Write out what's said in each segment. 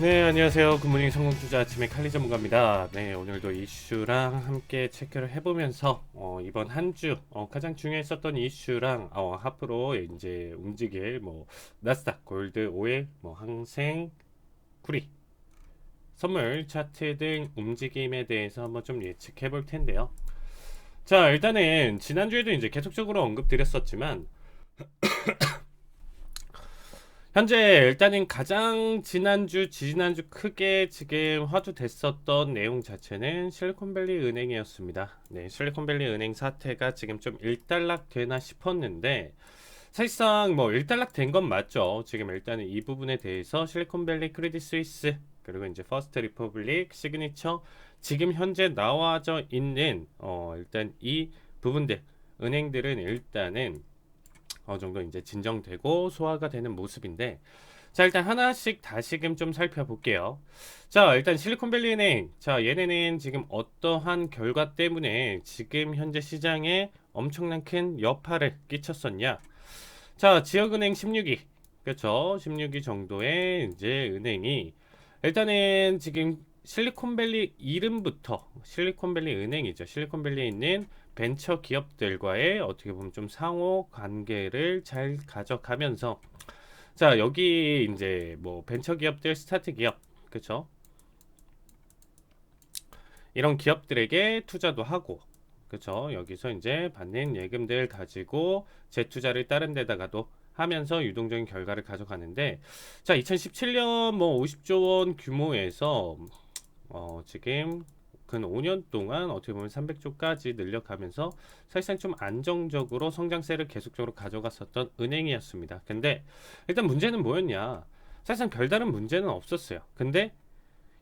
네, 안녕하세요. 굿모닝 성공투자 아침의 칼리 전문가입니다. 네, 오늘도 이슈랑 함께 체크를 해보면서 이번 한 주 가장 중요했었던 이슈랑 앞으로 이제 움직일 나스닥, 골드, 오일, 항생, 쿠리, 선물 차트 등 움직임에 대해서 한번 좀 예측해 볼 텐데요. 자, 일단은 지난주에도 이제 계속적으로 언급드렸었지만 현재 일단은 가장 지난주 크게 지금 화두됐었던 내용 자체는 실리콘밸리 은행이었습니다. 네, 실리콘밸리 은행 사태가 지금 좀 일단락 되나 싶었는데 사실상 일단락 된 건 맞죠. 지금 일단은 이 부분에 대해서 실리콘밸리, 크레딧 스위스 그리고 이제 퍼스트 리퍼블릭, 시그니처 지금 현재 나와져 있는 일단 이 부분들 은행들은 일단은 어느 정도 이제 진정되고 소화가 되는 모습인데, 자 일단 하나씩 다시금 좀 살펴볼게요. 자 일단 실리콘밸리 은행, 자 얘네는 지금 어떠한 결과 때문에 지금 현재 시장에 엄청난 큰 여파를 끼쳤었냐. 자 지역은행 16위, 그렇죠, 16위 정도의 이제 은행이 일단은 지금 실리콘밸리 이름부터 실리콘밸리 은행이죠. 실리콘밸리에 있는 벤처 기업들과의 어떻게 보면 좀 상호 관계를 잘 가져가면서, 자 여기 이제 벤처 기업들, 스타트 기업, 그쵸, 이런 기업들에게 투자도 하고, 그쵸, 여기서 이제 받는 예금들 가지고 재투자를 다른 데다가도 하면서 유동적인 결과를 가져가는데, 자 2017년 50조 원 규모에서 지금 근 5년 동안 어떻게 보면 300조까지 늘려가면서 사실상 좀 안정적으로 성장세를 계속적으로 가져갔었던 은행이었습니다. 근데 일단 문제는 뭐였냐? 사실상 별다른 문제는 없었어요. 근데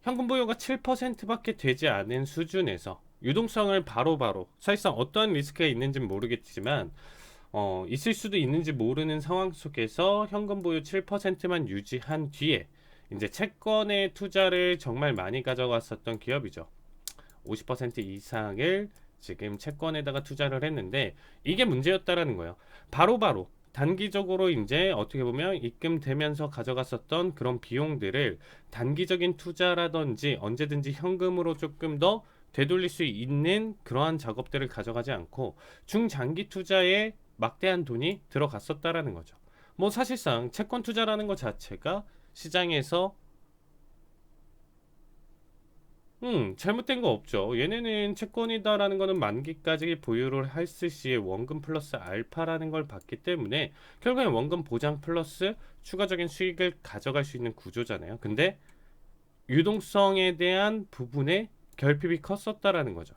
현금 보유가 7%밖에 되지 않은 수준에서 유동성을 바로바로 사실상 어떠한 리스크가 있는지는 모르겠지만 있을 수도 있는지 모르는 상황 속에서 현금 보유 7%만 유지한 뒤에 이제 채권의 투자를 정말 많이 가져갔었던 기업이죠. 50% 이상을 지금 채권에다가 투자를 했는데 이게 문제였다라는 거예요. 바로바로 단기적으로 이제 어떻게 보면 입금되면서 가져갔었던 그런 비용들을 단기적인 투자라든지 언제든지 현금으로 조금 더 되돌릴 수 있는 그러한 작업들을 가져가지 않고 중장기 투자에 막대한 돈이 들어갔었다라는 거죠. 사실상 채권 투자라는 것 자체가 시장에서 잘못된 거 없죠. 얘네는 채권이다라는 거는 만기까지 보유를 했을 시에 원금 플러스 알파라는 걸 받기 때문에 결국엔 원금 보장 플러스 추가적인 수익을 가져갈 수 있는 구조잖아요. 근데 유동성에 대한 부분에 결핍이 컸었다라는 거죠.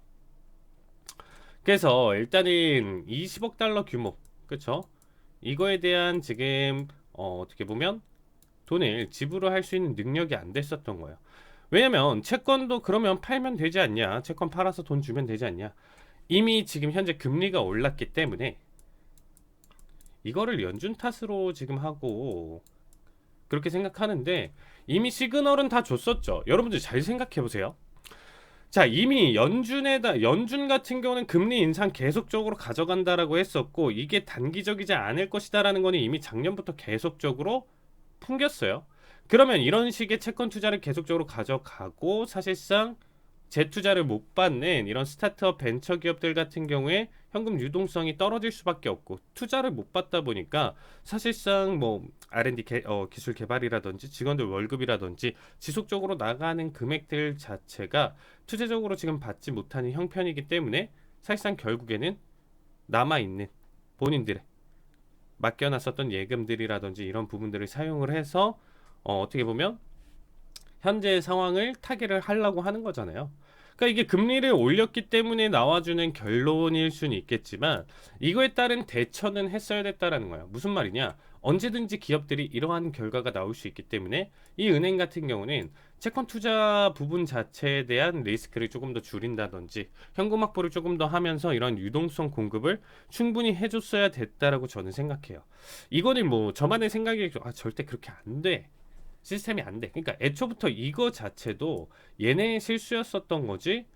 그래서 일단은 20억 달러 규모, 그쵸? 이거에 대한 지금 어떻게 보면 돈을 지불을 할 수 있는 능력이 안 됐었던 거예요. 왜냐면 채권도 그러면 팔면 되지 않냐, 채권 팔아서 돈 주면 되지 않냐. 이미 지금 현재 금리가 올랐기 때문에 이거를 연준 탓으로 지금 하고 그렇게 생각하는데, 이미 시그널은 다 줬었죠. 여러분들 잘 생각해 보세요. 자 이미 연준 같은 경우는 금리 인상 계속적으로 가져간다라고 했었고 이게 단기적이지 않을 것이다라는 거는 이미 작년부터 계속적으로 풍겼어요. 그러면 이런 식의 채권 투자를 계속적으로 가져가고 사실상 재투자를 못 받는 이런 스타트업 벤처 기업들 같은 경우에 현금 유동성이 떨어질 수밖에 없고 투자를 못 받다 보니까 사실상 R&D 기술 개발이라든지 직원들 월급이라든지 지속적으로 나가는 금액들 자체가 투자적으로 지금 받지 못하는 형편이기 때문에 사실상 결국에는 남아있는 본인들의 맡겨놨었던 예금들이라든지 이런 부분들을 사용을 해서 어떻게 보면 현재 상황을 타개를 하려고 하는 거잖아요. 그러니까 이게 금리를 올렸기 때문에 나와주는 결론일 수는 있겠지만 이거에 따른 대처는 했어야 됐다라는 거예요. 무슨 말이냐? 언제든지 기업들이 이러한 결과가 나올 수 있기 때문에 이 은행 같은 경우는 채권 투자 부분 자체에 대한 리스크를 조금 더 줄인다든지 현금 확보를 조금 더 하면서 이런 유동성 공급을 충분히 해줬어야 됐다라고 저는 생각해요. 이거는 저만의 생각이 절대 그렇게 안 돼. 시스템이 안 돼. 그러니까 애초부터 이거 자체도 얘네의 실수였었던 거지.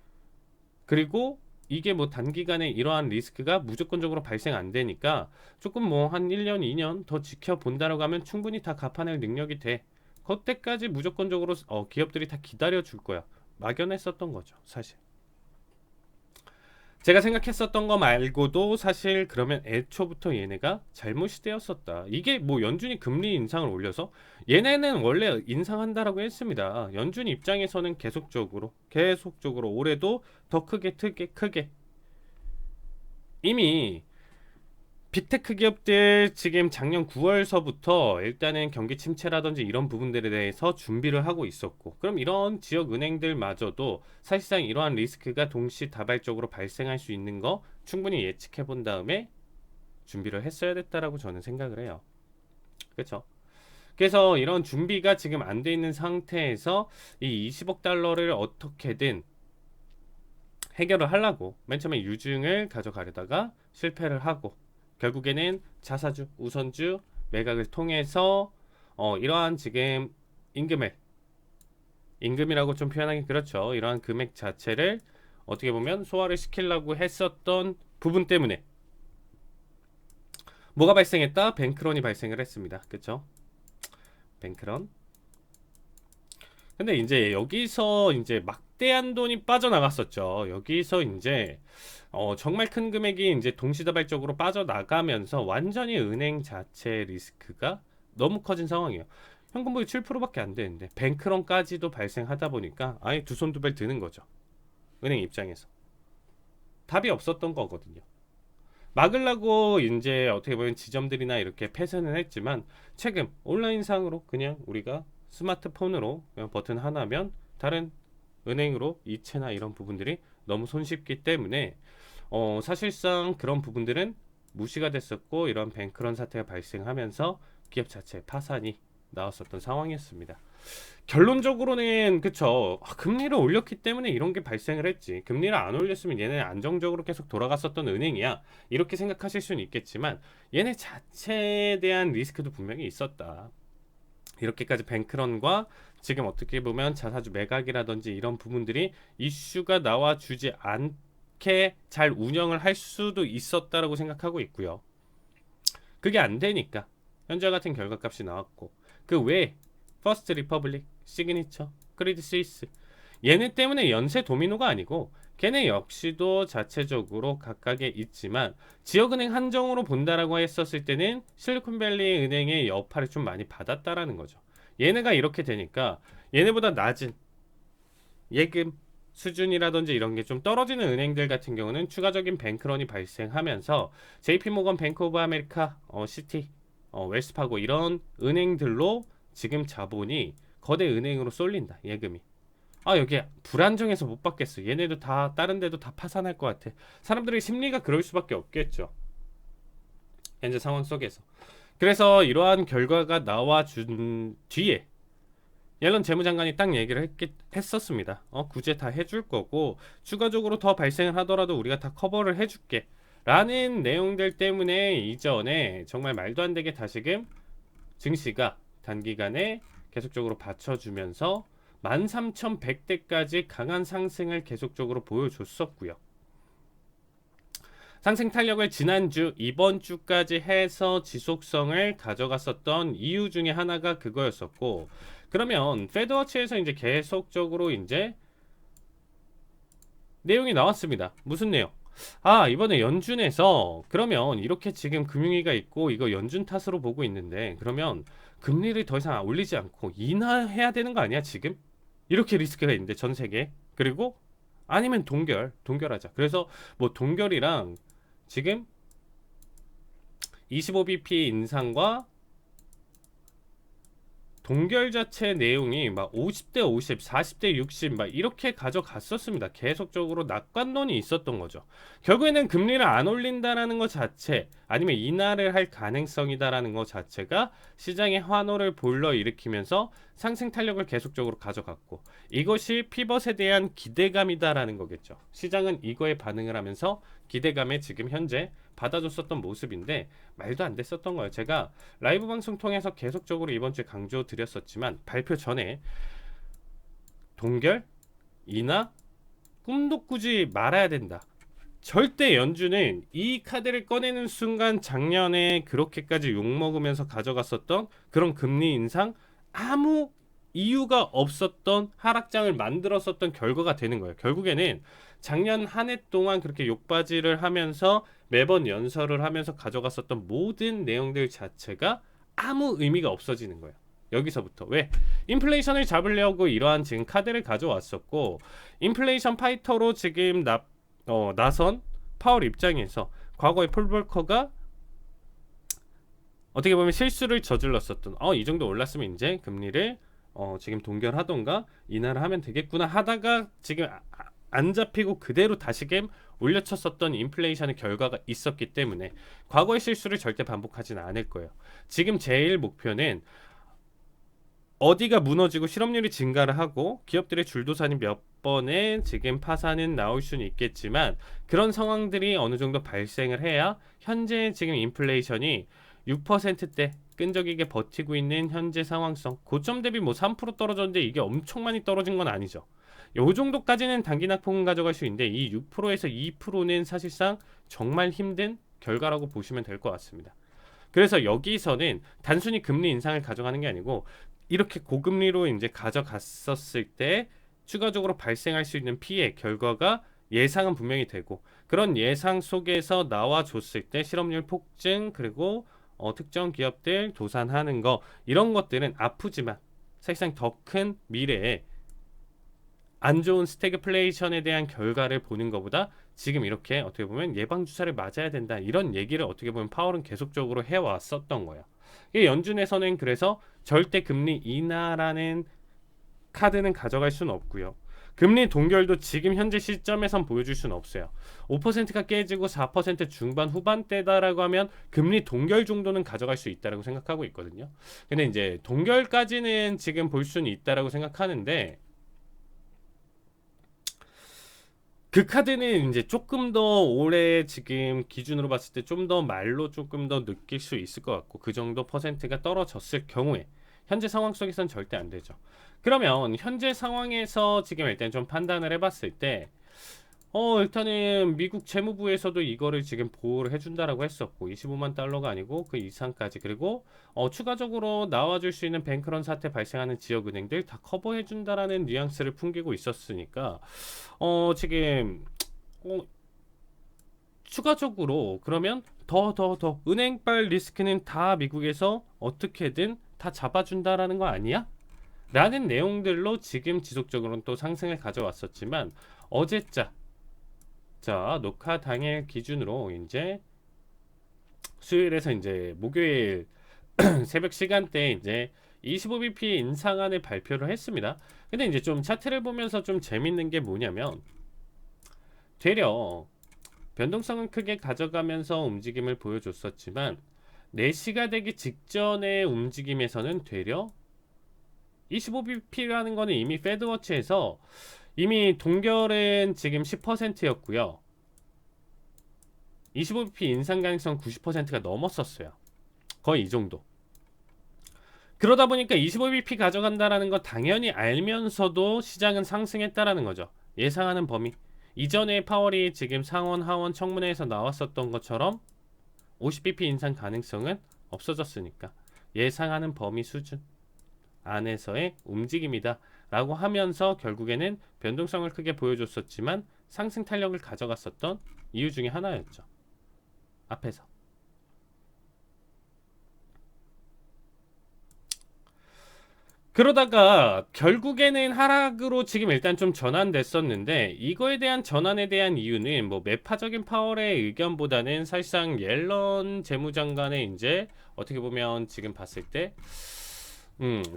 그리고 이게 단기간에 이러한 리스크가 무조건적으로 발생 안 되니까 조금 한 1년, 2년 더 지켜본다라고 하면 충분히 다 갚아낼 능력이 돼. 그때까지 무조건적으로 기업들이 다 기다려 줄 거야. 막연했었던 거죠, 사실. 제가 생각했었던 거 말고도 사실 그러면 애초부터 얘네가 잘못이 되었었다. 이게 뭐 연준이 금리 인상을 올려서 얘네는 원래 인상한다라고 했습니다. 연준 입장에서는 계속적으로 올해도 더 크게 이미 빅테크 기업들 지금 작년 9월서부터 일단은 경기 침체라든지 이런 부분들에 대해서 준비를 하고 있었고, 그럼 이런 지역 은행들마저도 사실상 이러한 리스크가 동시다발적으로 발생할 수 있는 거 충분히 예측해 본 다음에 준비를 했어야 됐다라고 저는 생각을 해요. 그렇죠? 그래서 이런 준비가 지금 안 돼 있는 상태에서 이 20억 달러를 어떻게든 해결을 하려고 맨 처음에 유증을 가져가려다가 실패를 하고, 결국에는 자사주, 우선주 매각을 통해서 이러한 지금 임금이라고 좀 표현하기 그렇죠. 이러한 금액 자체를 어떻게 보면 소화를 시키려고 했었던 부분 때문에 뭐가 발생했다? 뱅크런이 발생을 했습니다. 그렇죠? 뱅크런. 근데 이제 여기서 이제 막대한 돈이 빠져나갔었죠. 여기서 이제 정말 큰 금액이 이제 동시다발적으로 빠져나가면서 완전히 은행 자체 리스크가 너무 커진 상황이에요. 현금보유 7%밖에 안 되는데 뱅크런까지도 발생하다 보니까 아예 두 손 두 발 드는 거죠. 은행 입장에서 답이 없었던 거거든요. 막으려고 이제 어떻게 보면 지점들이나 이렇게 폐쇄는 했지만 최근 온라인상으로 그냥 우리가 스마트폰으로 그냥 버튼 하나면 다른 은행으로 이체나 이런 부분들이 너무 손쉽기 때문에 사실상 그런 부분들은 무시가 됐었고, 이런 뱅크런 사태가 발생하면서 기업 자체 파산이 나왔었던 상황이었습니다. 결론적으로는 그쵸, 금리를 올렸기 때문에 이런 게 발생을 했지, 금리를 안 올렸으면 얘네 안정적으로 계속 돌아갔었던 은행이야, 이렇게 생각하실 수는 있겠지만 얘네 자체에 대한 리스크도 분명히 있었다. 이렇게까지 뱅크런과 지금 어떻게 보면 자사주 매각이라든지 이런 부분들이 이슈가 나와주지 않게 잘 운영을 할 수도 있었다라고 생각하고 있고요. 그게 안 되니까 현재 같은 결과값이 나왔고, 그 외에 퍼스트 리퍼블릭, 시그니처, 크레딧 스위스, 얘네 때문에 연쇄 도미노가 아니고 걔네 역시도 자체적으로 각각에 있지만 지역은행 한정으로 본다라고 했었을 때는 실리콘밸리 은행의 여파를 좀 많이 받았다라는 거죠. 얘네가 이렇게 되니까 얘네보다 낮은 예금 수준이라든지 이런 게 좀 떨어지는 은행들 같은 경우는 추가적인 뱅크런이 발생하면서 JP모건, 뱅크 오브 아메리카, 시티, 웰스파고 이런 은행들로 지금 자본이 거대 은행으로 쏠린다. 예금이. 여기 불안정해서 못 받겠어. 얘네도 다 다른 데도 다 파산할 것 같아. 사람들의 심리가 그럴 수밖에 없겠죠. 현재 상황 속에서. 그래서 이러한 결과가 나와준 뒤에 옐런 재무장관이 딱 얘기를 했었습니다. 구제 다 해줄 거고 추가적으로 더 발생을 하더라도 우리가 다 커버를 해줄게 라는 내용들 때문에 이전에 정말 말도 안 되게 다시금 증시가 단기간에 계속적으로 받쳐주면서 13,100대까지 강한 상승을 계속적으로 보여줬었고요. 상승 탄력을 지난주, 이번 주까지 해서 지속성을 가져갔었던 이유 중에 하나가 그거였었고, 그러면 페드워치에서 이제 계속적으로 이제 내용이 나왔습니다. 무슨 내용? 이번에 연준에서 그러면 이렇게 지금 금융위기가 있고 이거 연준 탓으로 보고 있는데 그러면 금리를 더 이상 올리지 않고 인하해야 되는 거 아니야 지금? 이렇게 리스크가 있는데 전 세계. 그리고 아니면 동결하자. 그래서 뭐 동결이랑 지금 25bp 인상과 동결 자체 내용이 막 50대 50, 40대 60 막 이렇게 가져갔었습니다. 계속적으로 낙관론이 있었던 거죠. 결국에는 금리를 안 올린다라는 것 자체, 아니면 인하를 할 가능성이다라는 것 자체가 시장의 환호를 불러일으키면서 상승 탄력을 계속적으로 가져갔고, 이것이 피벗에 대한 기대감이다라는 거겠죠. 시장은 이거에 반응을 하면서 기대감에 지금 현재 받아줬었던 모습인데 말도 안 됐었던 거예요. 제가 라이브 방송 통해서 계속적으로 이번 주에 강조 드렸었지만 발표 전에 동결, 인하, 꿈도 꾸지 말아야 된다. 절대 연준은 이 카드를 꺼내는 순간 작년에 그렇게까지 욕먹으면서 가져갔었던 그런 금리 인상 아무 이유가 없었던 하락장을 만들었었던 결과가 되는 거예요. 결국에는 작년 한 해 동안 그렇게 욕바지를 하면서 매번 연설을 하면서 가져갔었던 모든 내용들 자체가 아무 의미가 없어지는 거예요. 여기서부터 왜? 인플레이션을 잡으려고 이러한 지금 카드를 가져왔었고, 인플레이션 파이터로 지금 나선 파월 입장에서 과거의 폴 볼커가 어떻게 보면 실수를 저질렀었던, 이 정도 올랐으면 이제 금리를 지금 동결하던가 인하를 하면 되겠구나 하다가 지금 안 잡히고 그대로 다시금 올려쳤었던 인플레이션의 결과가 있었기 때문에 과거의 실수를 절대 반복하지는 않을 거예요. 지금 제일 목표는 어디가 무너지고 실업률이 증가를 하고 기업들의 줄도산이 몇 번의 지금 파산은 나올 수는 있겠지만, 그런 상황들이 어느 정도 발생을 해야 현재 지금 인플레이션이 6%대 끈적이게 버티고 있는 현재 상황성, 고점 대비 뭐 3% 떨어졌는데 이게 엄청 많이 떨어진 건 아니죠. 요 정도까지는 단기 낙폭은 가져갈 수 있는데 이 6%에서 2%는 사실상 정말 힘든 결과라고 보시면 될 것 같습니다. 그래서 여기서는 단순히 금리 인상을 가져가는 게 아니고 이렇게 고금리로 이제 가져갔었을 때 추가적으로 발생할 수 있는 피해 결과가 예상은 분명히 되고, 그런 예상 속에서 나와줬을 때 실업률 폭증, 그리고 특정 기업들 도산하는 거, 이런 것들은 아프지만 사실상 더 큰 미래에 안 좋은 스태그플레이션에 대한 결과를 보는 것보다 지금 이렇게 어떻게 보면 예방주사를 맞아야 된다, 이런 얘기를 어떻게 보면 파월은 계속적으로 해왔었던 거예요. 연준에서는 그래서 절대 금리 인하라는 카드는 가져갈 수는 없고요. 금리 동결도 지금 현재 시점에선 보여줄 수는 없어요. 5%가 깨지고 4% 중반 후반대다라고 하면 금리 동결 정도는 가져갈 수 있다라고 생각하고 있거든요. 근데 이제 동결까지는 지금 볼 수는 있다라고 생각하는데, 그 카드는 이제 조금 더 올해 지금 기준으로 봤을 때 좀 더 말로 조금 더 느낄 수 있을 것 같고, 그 정도 퍼센트가 떨어졌을 경우에 현재 상황 속에서는 절대 안 되죠. 그러면 현재 상황에서 지금 일단 좀 판단을 해봤을 때 일단은 미국 재무부에서도 이거를 지금 보호를 해준다라고 했었고, 25만 달러가 아니고 그 이상까지, 그리고 추가적으로 나와줄 수 있는 뱅크런 사태 발생하는 지역은행들 다 커버해준다라는 뉘앙스를 풍기고 있었으니까 지금 추가적으로 그러면 더 은행발 리스크는 다 미국에서 어떻게든 다 잡아준다라는 거 아니야? 라는 내용들로 지금 지속적으로는 또 상승을 가져왔었지만, 자, 녹화 당일 기준으로 이제 수요일에서 이제 목요일 새벽 시간대에 이제 25bp 인상안을 발표를 했습니다. 근데 이제 좀 차트를 보면서 좀 재밌는 게 뭐냐면, 되려 변동성은 크게 가져가면서 움직임을 보여줬었지만 4시가 되기 직전의 움직임에서는 되려 25bp라는 거는 이미 페드워치에서 이미 동결은 지금 10%였고요. 25bp 인상 가능성 90%가 넘었었어요. 거의 이 정도. 그러다 보니까 25bp 가져간다라는 거 당연히 알면서도 시장은 상승했다라는 거죠. 예상하는 범위. 이전에 파월이 지금 상원 하원 청문회에서 나왔었던 것처럼 50bp 인상 가능성은 없어졌으니까 예상하는 범위 수준 안에서의 움직임이다 라고 하면서 결국에는 변동성을 크게 보여줬었지만 상승 탄력을 가져갔었던 이유 중에 하나였죠. 앞에서. 그러다가 결국에는 하락으로 지금 일단 좀 전환됐었는데, 이거에 대한 전환에 대한 이유는 뭐 매파적인 파월의 의견보다는 사실상 옐런 재무장관의 이제 어떻게 보면 지금 봤을 때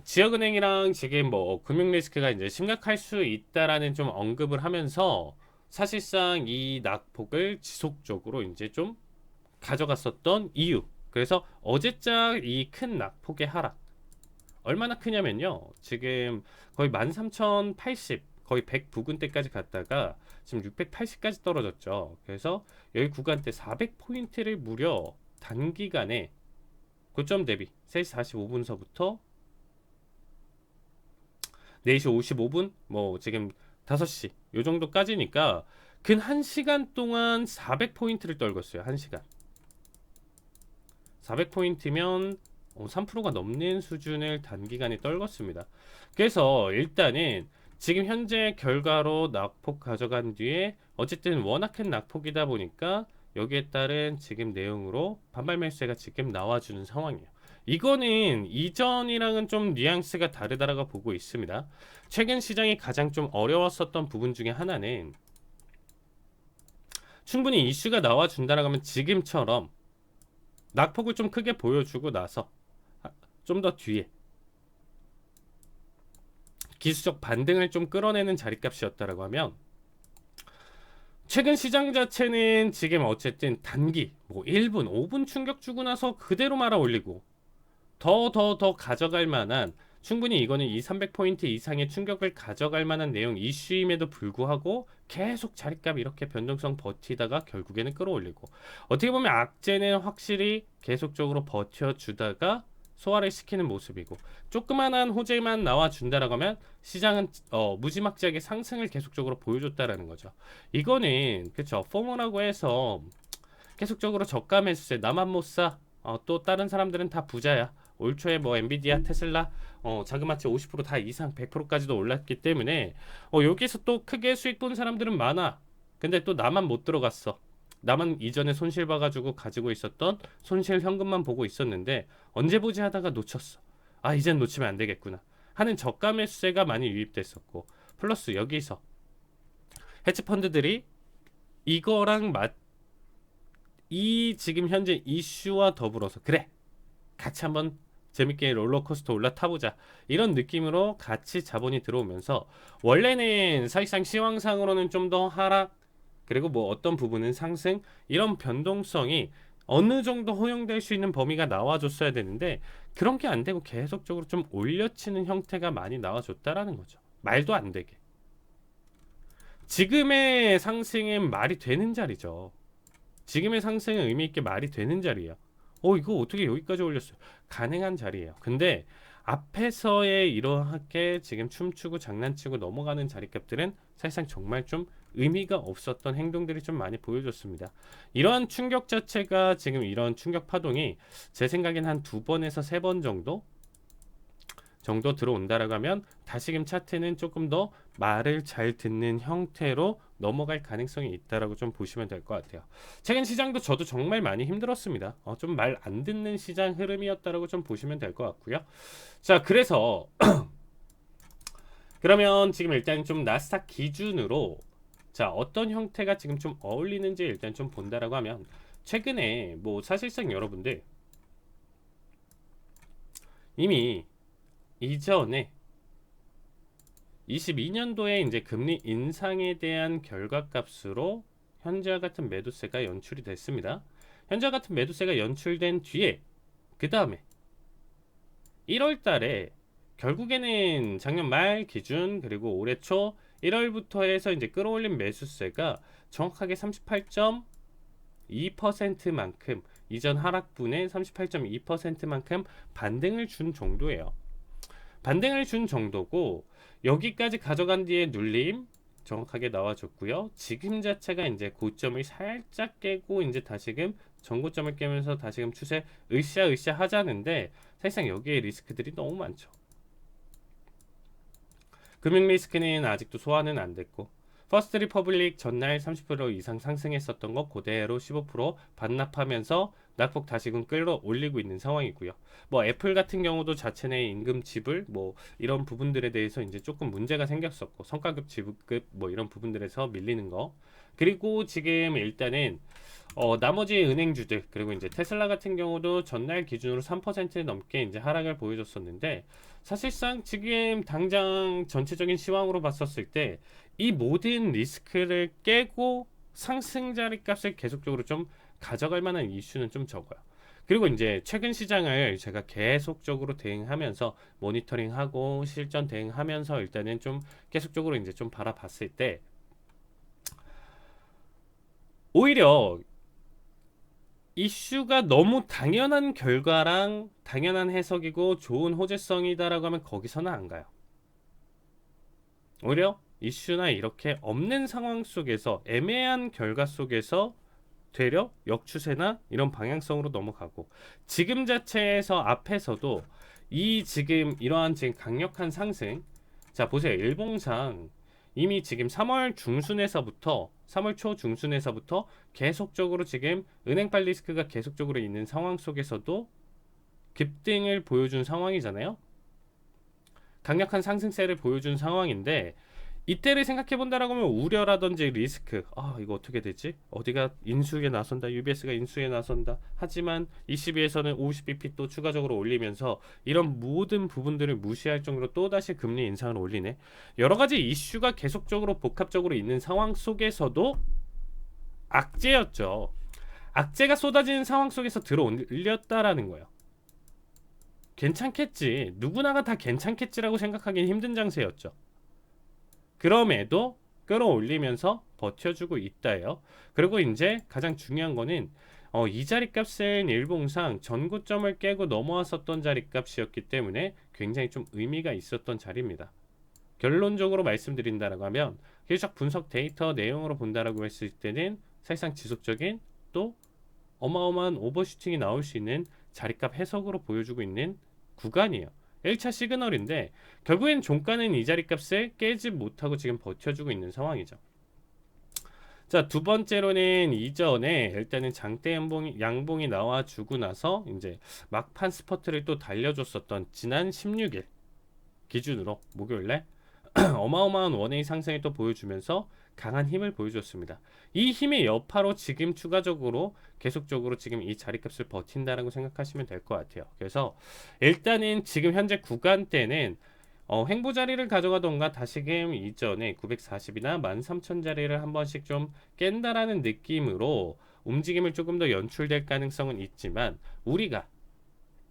지역은행이랑 지금 뭐 금융 리스크가 이제 심각할 수 있다라는 좀 언급을 하면서 사실상 이 낙폭을 지속적으로 이제 좀 가져갔었던 이유. 그래서 어제짝 이 큰 낙폭의 하락 얼마나 크냐면요, 지금 거의 13,080 거의 100 부근대까지 갔다가 지금 680까지 떨어졌죠. 그래서 여기 구간대 400포인트를 무려 단기간에 고점 대비 3시 45분서부터 4시 55분 뭐 지금 5시 요 정도까지니까 근 1시간 동안 400포인트를 떨궜어요. 1시간 400포인트면 3%가 넘는 수준을 단기간에 떨궜습니다. 그래서 일단은 지금 현재 결과로 낙폭 가져간 뒤에 어쨌든 워낙 큰 낙폭이다 보니까 여기에 따른 지금 내용으로 반발 매수세가 지금 나와주는 상황이에요. 이거는 이전이랑은 좀 뉘앙스가 다르다라고 보고 있습니다. 최근 시장이 가장 좀 어려웠었던 부분 중에 하나는 충분히 이슈가 나와준다라고 하면 지금처럼 낙폭을 좀 크게 보여주고 나서 좀 더 뒤에 기술적 반등을 좀 끌어내는 자리값이었다라고 하면 최근 시장 자체는 지금 어쨌든 단기 뭐 1분, 5분 충격 주고 나서 그대로 말아 올리고 더 가져갈 만한 충분히 이거는 2, 300포인트 이상의 충격을 가져갈 만한 내용 이슈임에도 불구하고 계속 자리값 이렇게 변동성 버티다가 결국에는 끌어올리고 어떻게 보면 악재는 확실히 계속적으로 버텨주다가 소화를 시키는 모습이고 조그만한 호재만 나와준다라고 하면 시장은 무지막지하게 상승을 계속적으로 보여줬다라는 거죠. 이거는 그쵸 포모라고 해서 계속적으로 저가 매수세 나만 못 사. 또 다른 사람들은 다 부자야. 올 초에 뭐 엔비디아, 테슬라, 자그마치 50%다 이상 100%까지도 올랐기 때문에 여기서 또 크게 수익 본 사람들은 많아. 근데 또 나만 못 들어갔어. 나만 이전에 손실 봐가지고 가지고 있었던 손실 현금만 보고 있었는데 언제 보지 하다가 놓쳤어. 아 이젠 놓치면 안 되겠구나 하는 저가 매수세가 많이 유입됐었고 플러스 여기서 헤지펀드들이 이거랑 이 지금 현재 이슈와 더불어서 그래 같이 한번 재밌게 롤러코스터 올라타보자 이런 느낌으로 같이 자본이 들어오면서 원래는 사실상 시황상으로는 좀 더 하락 그리고 뭐 어떤 부분은 상승 이런 변동성이 어느 정도 허용될 수 있는 범위가 나와줬어야 되는데 그런 게 안 되고 계속적으로 좀 올려치는 형태가 많이 나와줬다라는 거죠. 말도 안 되게. 지금의 상승은 말이 되는 자리죠. 지금의 상승은 의미 있게 말이 되는 자리예요. 이거 어떻게 여기까지 올렸어요? 가능한 자리예요. 근데 앞에서의 이렇게 지금 춤추고 장난치고 넘어가는 자리값들은 사실상 정말 좀 의미가 없었던 행동들이 좀 많이 보여줬습니다. 이러한 충격 자체가 지금 이런 충격 파동이 제 생각엔 한 2번에서 3번 정도 들어온다라고 하면 다시금 차트는 조금 더 말을 잘 듣는 형태로 넘어갈 가능성이 있다라고 좀 보시면 될 것 같아요. 최근 시장도 저도 정말 많이 힘들었습니다. 좀 말 안 듣는 시장 흐름이었다라고 좀 보시면 될 것 같고요. 자, 그래서 그러면 지금 일단 좀 나스닥 기준으로 자 어떤 형태가 지금 좀 어울리는지 일단 좀 본다라고 하면 최근에 뭐 사실상 여러분들 이미 이전에 22년도에 이제 금리 인상에 대한 결과값으로 현재와 같은 매도세가 연출이 됐습니다. 현재와 같은 매도세가 연출된 뒤에 그 다음에 1월 달에 결국에는 작년 말 기준 그리고 올해 초 1월부터 해서 이제 끌어올린 매수세가 정확하게 38.2%만큼 이전 하락분의 38.2%만큼 반등을 준 정도예요. 반등을 준 정도고 여기까지 가져간 뒤에 눌림 정확하게 나와줬고요. 지금 자체가 이제 고점을 살짝 깨고 이제 다시금 전고점을 깨면서 다시금 추세 으쌰으쌰 하자는데 사실상 여기에 리스크들이 너무 많죠. 금융 리스크는 아직도 소화는 안 됐고 퍼스트 리퍼블릭 전날 30% 이상 상승했었던 거 그대로 15% 반납하면서 낙폭 다시금 끌어올리고 있는 상황이고요. 뭐 애플 같은 경우도 자체 내 임금 지불 뭐 이런 부분들에 대해서 이제 조금 문제가 생겼었고 성과급 지급급 뭐 이런 부분들에서 밀리는 거 그리고 지금 일단은 나머지 은행주들 그리고 이제 테슬라 같은 경우도 전날 기준으로 3% 넘게 이제 하락을 보여줬었는데 사실상 지금 당장 전체적인 시황으로 봤었을 때 이 모든 리스크를 깨고 상승 자리값을 계속적으로 좀 가져갈 만한 이슈는 좀 적어요. 그리고 이제 최근 시장을 제가 계속적으로 대응하면서 모니터링하고 실전 대응하면서 일단은 좀 계속적으로 이제 좀 바라봤을 때 오히려 이슈가 너무 당연한 결과랑 당연한 해석이고 좋은 호재성이다라고 하면 거기서는 안 가요. 오히려 이슈나 이렇게 없는 상황 속에서 애매한 결과 속에서 되려 역추세나 이런 방향성으로 넘어가고, 지금 자체에서 앞에서도 이 지금 이러한 지금 강력한 상승, 자 보세요. 일봉상 이미 지금 3월 중순에서부터 3월 초 중순에서부터 계속적으로 지금 은행발 리스크가 계속적으로 있는 상황 속에서도 급등을 보여준 상황이잖아요. 강력한 상승세를 보여준 상황인데, 이때를 생각해 본다라고 하면 우려라든지 리스크, 이거 어떻게 되지? 어디가 인수에 나선다, UBS가 인수에 나선다, 하지만 ECB에서는 50bp 또 추가적으로 올리면서 이런 모든 부분들을 무시할 정도로 또다시 금리 인상을 올리네. 여러가지 이슈가 계속적으로 복합적으로 있는 상황 속에서도 악재였죠. 악재가 쏟아지는 상황 속에서 들어 올렸다라는 거예요. 괜찮겠지, 누구나가 다 괜찮겠지라고 생각하기는 힘든 장세였죠. 그럼에도 끌어올리면서 버텨주고 있다예요. 그리고 이제 가장 중요한 거는 이 자리값은 일봉상 전고점을 깨고 넘어왔었던 자리값이었기 때문에 굉장히 좀 의미가 있었던 자리입니다. 결론적으로 말씀드린다라고 하면 계속 분석 데이터 내용으로 본다라고 했을 때는 사실상 지속적인 또 어마어마한 오버슈팅이 나올 수 있는 자리값 해석으로 보여주고 있는 구간이에요. 1차 시그널인데 결국엔 종가는 이 자리값을 깨지 못하고 지금 버텨주고 있는 상황이죠. 자, 두 번째로는 이전에 일단은 장대 양봉이 나와주고 나서 이제 막판 스퍼트를 또 달려줬었던 지난 16일 기준으로 목요일에 어마어마한 원웨이 상승을 또 보여주면서 강한 힘을 보여줬습니다. 이 힘의 여파로 지금 추가적으로 계속적으로 지금 이 자리값을 버틴다라고 생각하시면 될 것 같아요. 그래서 일단은 지금 현재 구간대는 횡보 자리를 가져가던가 다시금 이전에 940이나 13,000 자리를 한 번씩 좀 깬다라는 느낌으로 움직임을 조금 더 연출될 가능성은 있지만, 우리가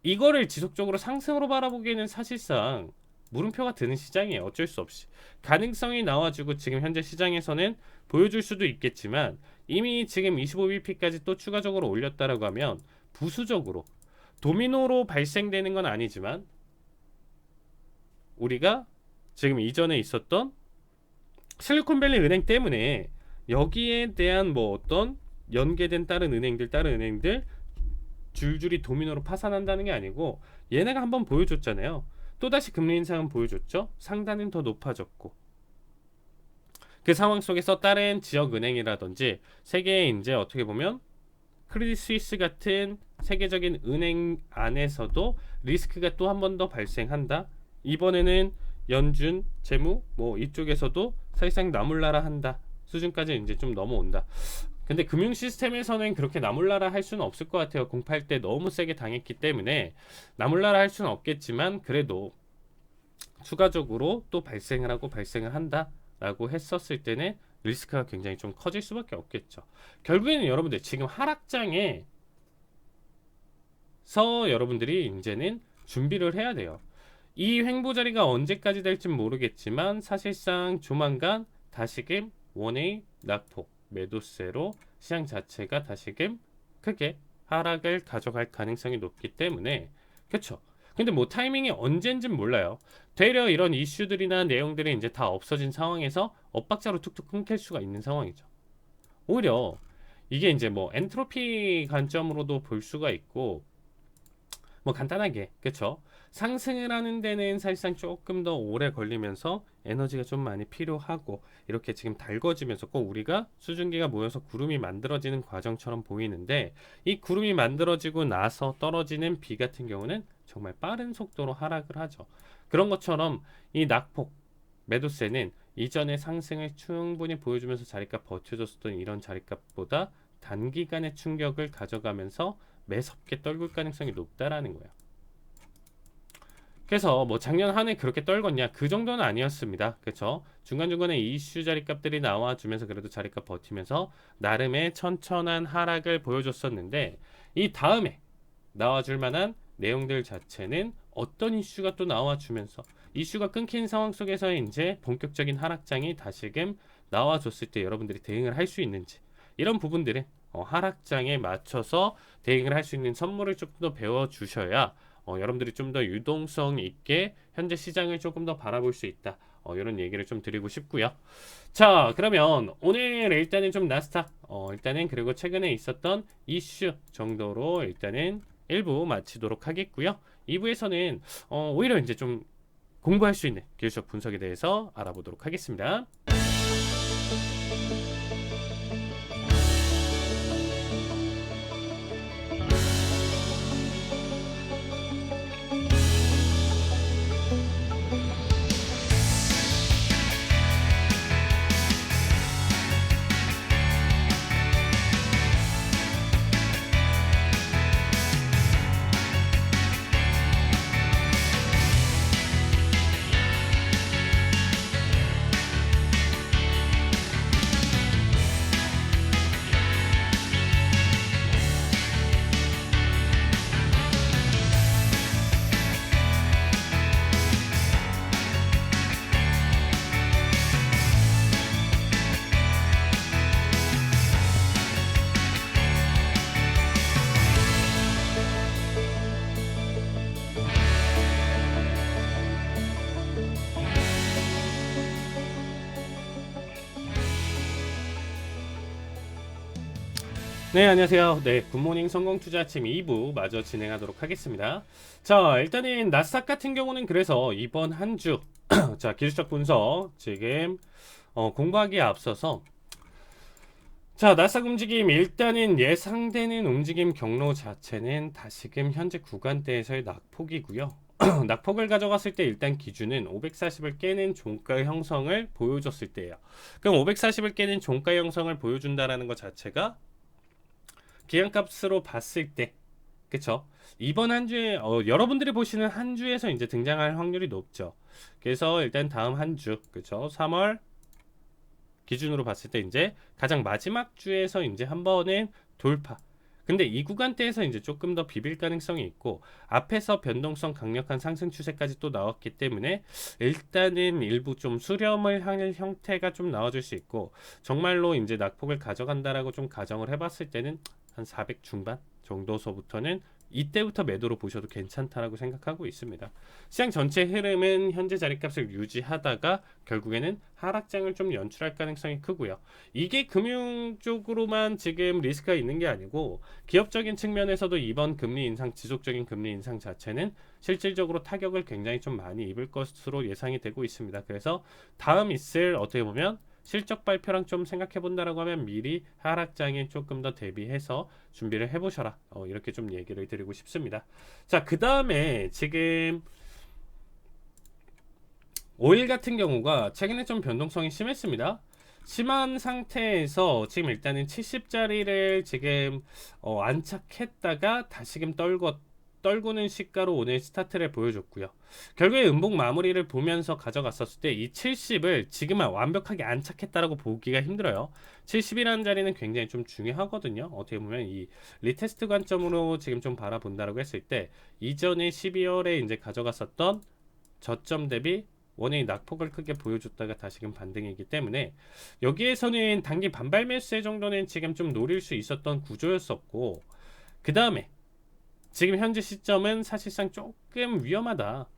이거를 지속적으로 상승으로 바라보기에는 사실상 물음표가 드는 시장이에요. 어쩔 수 없이 가능성이 나와주고 지금 현재 시장에서는 보여줄 수도 있겠지만, 이미 지금 25bp까지 또 추가적으로 올렸다라고 하면 부수적으로 도미노로 발생되는 건 아니지만, 우리가 지금 이전에 있었던 실리콘밸리 은행 때문에 여기에 대한 뭐 어떤 연계된 다른 은행들 줄줄이 도미노로 파산한다는 게 아니고, 얘네가 한번 보여줬잖아요. 또다시 금리 인상은 보여줬죠. 상단은 더 높아졌고, 그 상황 속에서 다른 지역 은행이라든지 세계의 이제 어떻게 보면 크레딧 스위스 같은 세계적인 은행 안에서도 리스크가 또 한 번 더 발생한다. 이번에는 연준 재무 뭐 이쪽에서도 사실상 나몰라라 한다 수준까지 이제 좀 넘어온다. 근데 금융 시스템에서는 그렇게 나몰라라 할 수는 없을 것 같아요. 08 때 너무 세게 당했기 때문에 나몰라라 할 수는 없겠지만, 그래도 추가적으로 또 발생을 한다라고 했었을 때는 리스크가 굉장히 좀 커질 수밖에 없겠죠. 결국에는 여러분들 지금 하락장에서 여러분들이 이제는 준비를 해야 돼요. 이 횡보 자리가 언제까지 될진 모르겠지만 사실상 조만간 다시금 원웨이 낙폭 매도세로 시장 자체가 다시금 크게 하락을 가져갈 가능성이 높기 때문에, 그렇죠. 근데 뭐 타이밍이 언젠진 몰라요. 되려 이런 이슈들이나 내용들이 이제 다 없어진 상황에서 엇박자로 툭툭 끊길 수가 있는 상황이죠. 오히려 이게 이제 뭐 엔트로피 관점으로도 볼 수가 있고, 뭐 간단하게 그쵸, 상승을 하는 데는 사실상 조금 더 오래 걸리면서 에너지가 좀 많이 필요하고, 이렇게 지금 달궈지면서 꼭 우리가 수증기가 모여서 구름이 만들어지는 과정처럼 보이는데, 이 구름이 만들어지고 나서 떨어지는 비 같은 경우는 정말 빠른 속도로 하락을 하죠. 그런 것처럼 이 낙폭 매도세는 이전의 상승을 충분히 보여주면서 자리값 버텨줬었던 이런 자리값보다 단기간의 충격을 가져가면서 매섭게 떨굴 가능성이 높다라는 거예요. 그래서 뭐 작년 한 해 그렇게 떨궜냐, 그 정도는 아니었습니다. 그렇죠? 중간중간에 이슈 자리값들이 나와주면서 그래도 자리값 버티면서 나름의 천천한 하락을 보여줬었는데, 이 다음에 나와줄 만한 내용들 자체는 어떤 이슈가 또 나와주면서 이슈가 끊긴 상황 속에서 이제 본격적인 하락장이 다시금 나와줬을 때 여러분들이 대응을 할 수 있는지, 이런 부분들은 하락장에 맞춰서 대응을 할 수 있는 선물을 조금 더 배워주셔야 여러분들이 좀 더 유동성 있게 현재 시장을 조금 더 바라볼 수 있다. 이런 얘기를 좀 드리고 싶고요. 자, 그러면 오늘 일단은 좀 나스닥 일단은 그리고 최근에 있었던 이슈 정도로 일단은 1부 마치도록 하겠고요. 2부에서는 오히려 이제 좀 공부할 수 있는 기술적 분석에 대해서 알아보도록 하겠습니다. 네, 안녕하세요. 네, 굿모닝 성공투자 아침 2부 마저 진행하도록 하겠습니다. 자, 일단은 나스닥 같은 경우는 그래서 이번 한 주, 자, 기술적 분석 지금 공부하기에 앞서서 자, 나스닥 움직임 일단은 예상되는 움직임 경로 자체는 다시금 현재 구간대에서의 낙폭이고요. 낙폭을 가져갔을 때 일단 기준은 540을 깨는 종가 형성을 보여줬을 때예요. 그럼 540을 깨는 종가 형성을 보여준다라는 것 자체가 기한값으로 봤을 때, 그쵸? 이번 한 주에 여러분들이 보시는 한 주에서 이제 등장할 확률이 높죠. 그래서 일단 다음 한 주, 그쵸? 3월 기준으로 봤을 때 이제 가장 마지막 주에서 이제 한 번은 돌파. 근데 이 구간대에서 이제 조금 더 비빌 가능성이 있고 앞에서 변동성 강력한 상승 추세까지 또 나왔기 때문에 일단은 일부 좀 수렴을 할 형태가 좀 나와줄 수 있고 정말로 이제 낙폭을 가져간다라고 좀 가정을 해봤을 때는 한 400 중반 정도서부터는 이때부터 매도로 보셔도 괜찮다라고 생각하고 있습니다. 시장 전체 흐름은 현재 자리값을 유지하다가 결국에는 하락장을 좀 연출할 가능성이 크고요. 이게 금융 쪽으로만 지금 리스크가 있는 게 아니고 기업적인 측면에서도 이번 금리 인상, 지속적인 금리 인상 자체는 실질적으로 타격을 굉장히 좀 많이 입을 것으로 예상이 되고 있습니다. 그래서 다음 있을 어떻게 보면 실적 발표랑 좀 생각해 본다라고 하면 미리 하락장에 조금 더 대비해서 준비를 해보셔라. 이렇게 좀 얘기를 드리고 싶습니다. 자, 그 다음에 지금 오일 같은 경우가 최근에 좀 변동성이 심했습니다. 심한 상태에서 지금 일단은 70짜리를 지금 안착했다가 다시금 떨구는 시가로 오늘 스타트를 보여줬고요. 결국에 음봉 마무리를 보면서 가져갔었을 때 이 70을 지금은 완벽하게 안착했다라고 보기가 힘들어요. 70이라는 자리는 굉장히 좀 중요하거든요. 어떻게 보면 이 리테스트 관점으로 지금 좀 바라본다라고 했을 때 이전에 12월에 이제 가져갔었던 저점 대비 원의 낙폭을 크게 보여줬다가 다시금 반등이기 때문에 여기에서는 단기 반발 매수세 정도는 지금 좀 노릴 수 있었던 구조였었고 그 다음에 지금 현재 시점은 사실상 조금 위험하다.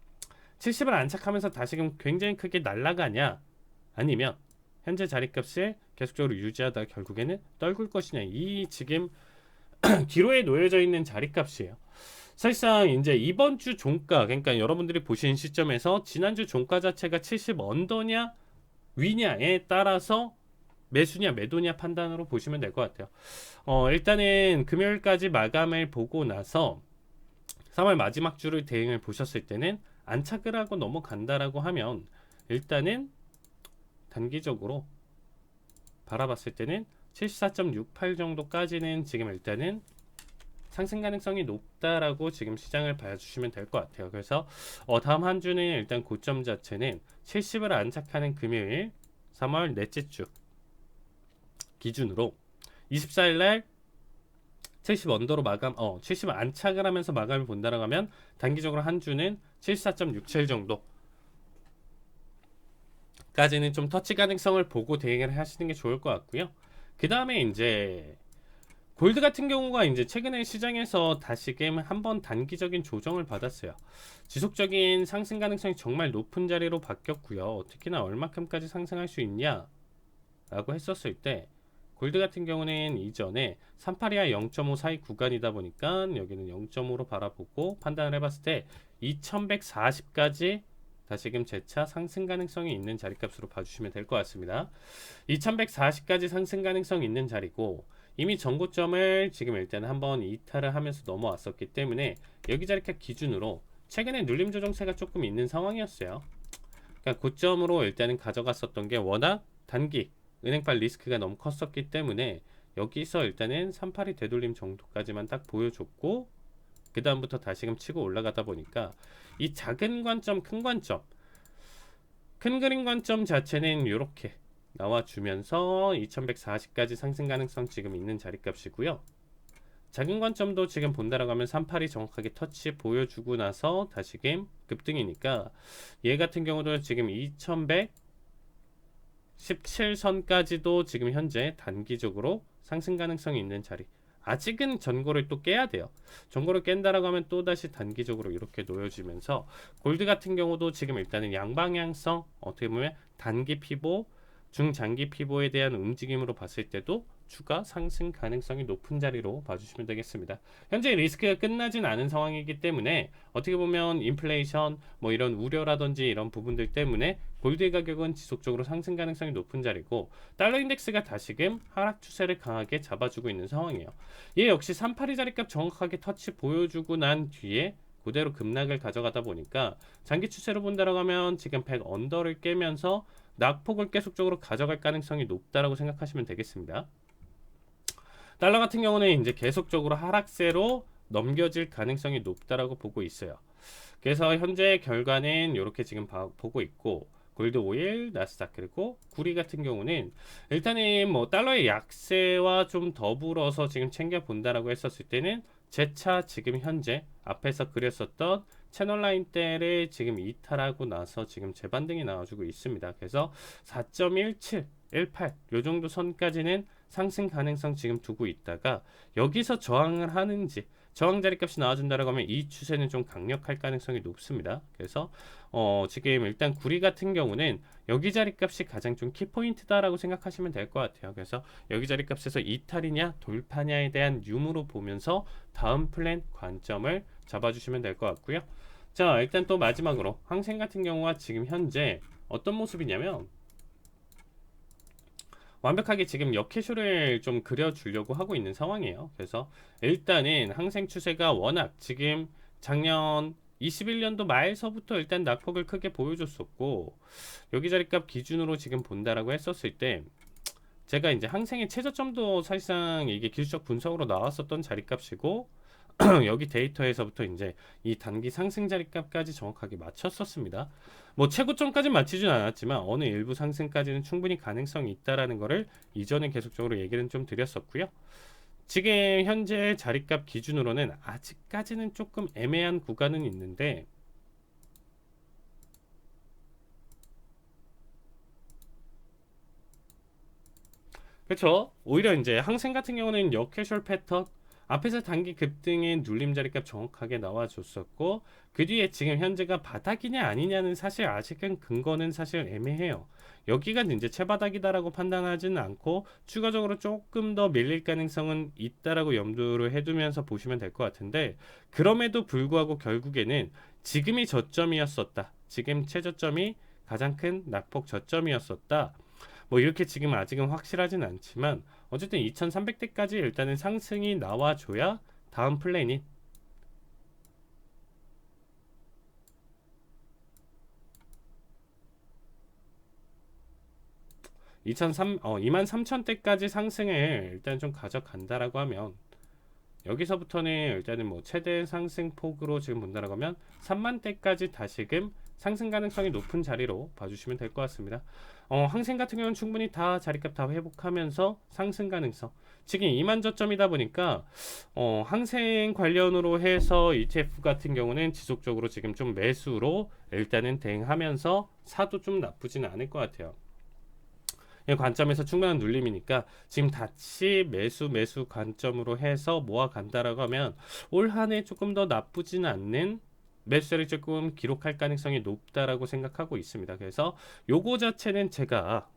70을 안착하면서 다시금 굉장히 크게 날아가냐 아니면 현재 자리값을 계속적으로 유지하다 결국에는 떨굴 것이냐 이 지금 기로에 놓여져 있는 자리값이에요. 사실상 이제 이번 주 종가 그러니까 여러분들이 보시는 시점에서 지난주 종가 자체가 70 언더냐 위냐에 따라서 매수냐 매도냐 판단으로 보시면 될 것 같아요. 일단은 금요일까지 마감을 보고 나서 3월 마지막 주를 대응을 보셨을 때는 안착을 하고 넘어간다라고 하면 일단은 단기적으로 바라봤을 때는 74.68 정도까지는 지금 일단은 상승 가능성이 높다라고 지금 시장을 봐주시면 될 것 같아요. 그래서 다음 한 주는 일단 고점 자체는 70을 안착하는 금요일 3월 넷째 주 기준으로 24일 날 70 언더로 마감, 70 안착을 하면서 마감을 본다라고 하면 단기적으로 한 주는 74.67 정도 까지는 좀 터치 가능성을 보고 대응을 하시는 게 좋을 것 같고요. 그 다음에 이제 골드 같은 경우가 이제 최근에 시장에서 다시금 한번 단기적인 조정을 받았어요. 지속적인 상승 가능성이 정말 높은 자리로 바뀌었고요. 특히나 얼마큼까지 상승할 수 있냐 라고 했었을 때 골드 같은 경우는 이전에 38이와 0.5 사이 구간이다 보니까 여기는 0.5로 바라보고 판단을 해봤을 때 2140까지 다시금 재차 상승 가능성이 있는 자리값으로 봐주시면 될 것 같습니다. 2140까지 상승 가능성이 있는 자리고 이미 전고점을 지금 일단 한번 이탈을 하면서 넘어왔었기 때문에 여기 자리값 기준으로 최근에 눌림 조정세가 조금 있는 상황이었어요. 그러니까 고점으로 일단은 가져갔었던 게 워낙 단기 은행발 리스크가 너무 컸었기 때문에 여기서 일단은 38이 되돌림 정도까지만 딱 보여줬고 그 다음부터 다시금 치고 올라가다 보니까 이 작은 관점, 큰 관점, 큰 그림 관점 자체는 이렇게 나와주면서 2140까지 상승 가능성 지금 있는 자리값이고요. 작은 관점도 지금 본다라고 하면 38이 정확하게 터치 보여주고 나서 다시금 급등이니까 얘 같은 경우도 지금 2117선까지도 지금 현재 단기적으로 상승 가능성이 있는 자리. 아직은 전고를 또 깨야 돼요. 전고를 깬다라고 하면 또다시 단기적으로 이렇게 놓여지면서 골드 같은 경우도 지금 일단은 양방향성 어떻게 보면 단기 피보, 중장기 피보에 대한 움직임으로 봤을 때도 추가 상승 가능성이 높은 자리로 봐주시면 되겠습니다. 현재 리스크가 끝나진 않은 상황이기 때문에 어떻게 보면 인플레이션 뭐 이런 우려라든지 이런 부분들 때문에 골드의 가격은 지속적으로 상승 가능성이 높은 자리고 달러 인덱스가 다시금 하락 추세를 강하게 잡아주고 있는 상황이에요. 얘 역시 382 자리값 정확하게 터치 보여주고 난 뒤에 그대로 급락을 가져가다 보니까 장기 추세로 본다라고 하면 지금 100 언더를 깨면서 낙폭을 계속적으로 가져갈 가능성이 높다라고 생각하시면 되겠습니다. 달러 같은 경우는 이제 계속적으로 하락세로 넘겨질 가능성이 높다라고 보고 있어요. 그래서 현재 결과는 이렇게 지금 보고 있고 골드 오일, 나스닥 그리고 구리 같은 경우는 일단은 뭐 달러의 약세와 좀 더불어서 지금 챙겨 본다라고 했었을 때는 재차 지금 현재 앞에서 그렸었던 채널라인 대를 지금 이탈하고 나서 지금 재반등이 나와주고 있습니다. 그래서 4.17, 18 요 정도 선까지는 상승 가능성 지금 두고 있다가 여기서 저항을 하는지 저항 자리값이 나와준다라고 하면 이 추세는 좀 강력할 가능성이 높습니다. 그래서 지금 일단 구리 같은 경우는 여기 자리값이 가장 좀 키포인트다라고 생각하시면 될 것 같아요. 그래서 여기 자리값에서 이탈이냐 돌파냐에 대한 유무로 보면서 다음 플랜 관점을 잡아주시면 될 것 같고요. 자, 일단 또 마지막으로 항생 같은 경우가 지금 현재 어떤 모습이냐면 완벽하게 지금 역캐쇼를 좀 그려주려고 하고 있는 상황이에요. 그래서 일단은 항생 추세가 워낙 지금 작년 21년도 말서부터 일단 낙폭을 크게 보여줬었고 여기 자리값 기준으로 지금 본다라고 했었을 때 제가 이제 항생의 최저점도 사실상 이게 기술적 분석으로 나왔었던 자리값이고 여기 데이터에서부터 이제 이 단기 상승 자리값까지 정확하게 맞췄었습니다. 뭐 최고점까지 맞추진 않았지만 어느 일부 상승까지는 충분히 가능성이 있다라는 거를 이전에 계속적으로 얘기는 좀 드렸었고요. 지금 현재 자리값 기준으로는 아직까지는 조금 애매한 구간은 있는데 그렇죠. 오히려 이제 항생 같은 경우는 역캐주얼 패턴 앞에서 단기 급등의 눌림 자리값 정확하게 나와줬었고 그 뒤에 지금 현재가 바닥이냐 아니냐는 사실 아직은 근거는 사실 애매해요. 여기가 이제 최바닥이다라고 판단하지는 않고 추가적으로 조금 더 밀릴 가능성은 있다라고 염두를 해두면서 보시면 될 것 같은데 그럼에도 불구하고 결국에는 지금이 저점이었었다. 지금 최저점이 가장 큰 낙폭 저점이었었다. 뭐 이렇게 지금 아직은 확실하진 않지만 어쨌든 2300대까지 일단은 상승이 나와줘야 다음 플랜이 23,000대까지 상승을 일단 좀 가져간다라고 하면 여기서부터는 일단은 뭐 최대 상승 폭으로 지금 본다라고 하면 3만대까지 다시금 상승 가능성이 높은 자리로 봐주시면 될 것 같습니다. 항생 같은 경우는 충분히 다 자리값 다 회복하면서 상승 가능성 지금 2만 저점이다 보니까 항생 관련으로 해서 ETF 같은 경우는 지속적으로 지금 좀 매수로 일단은 대응하면서 사도 좀 나쁘지는 않을 것 같아요. 관점에서 충분한 눌림이니까 지금 다시 매수 관점으로 해서 모아간다라고 하면 올 한 해 조금 더 나쁘진 않는 매수세를 조금 기록할 가능성이 높다라고 생각하고 있습니다. 그래서 요거 자체는 제가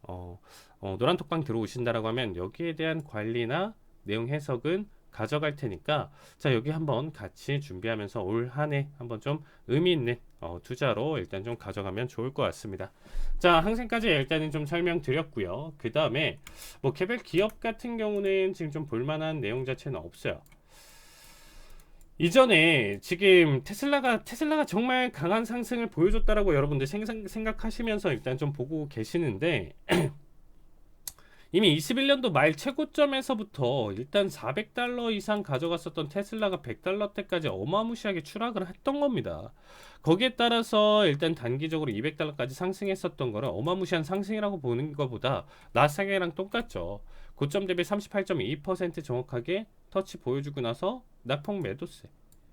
노란톡방 들어오신다라고 하면 여기에 대한 관리나 내용 해석은 가져갈 테니까 자 여기 한번 같이 준비하면서 올 한 해 한번 좀 의미 있는 투자로 일단 좀 가져가면 좋을 것 같습니다. 자 항생까지 일단은 좀 설명드렸고요. 그 다음에 뭐 개별 기업 같은 경우는 지금 좀 볼만한 내용 자체는 없어요. 이전에 지금 테슬라가 정말 강한 상승을 보여줬다라고 여러분들 생각하시면서 일단 좀 보고 계시는데 이미 21년도 말 최고점에서부터 일단 400달러 이상 가져갔었던 테슬라가 100달러 때까지 어마무시하게 추락을 했던 겁니다. 거기에 따라서 일단 단기적으로 200달러까지 상승했었던 거를 어마무시한 상승이라고 보는 것보다 나스닥이랑 똑같죠. 고점 대비 38.2% 정확하게 터치 보여주고 나서 낙폭 매도세.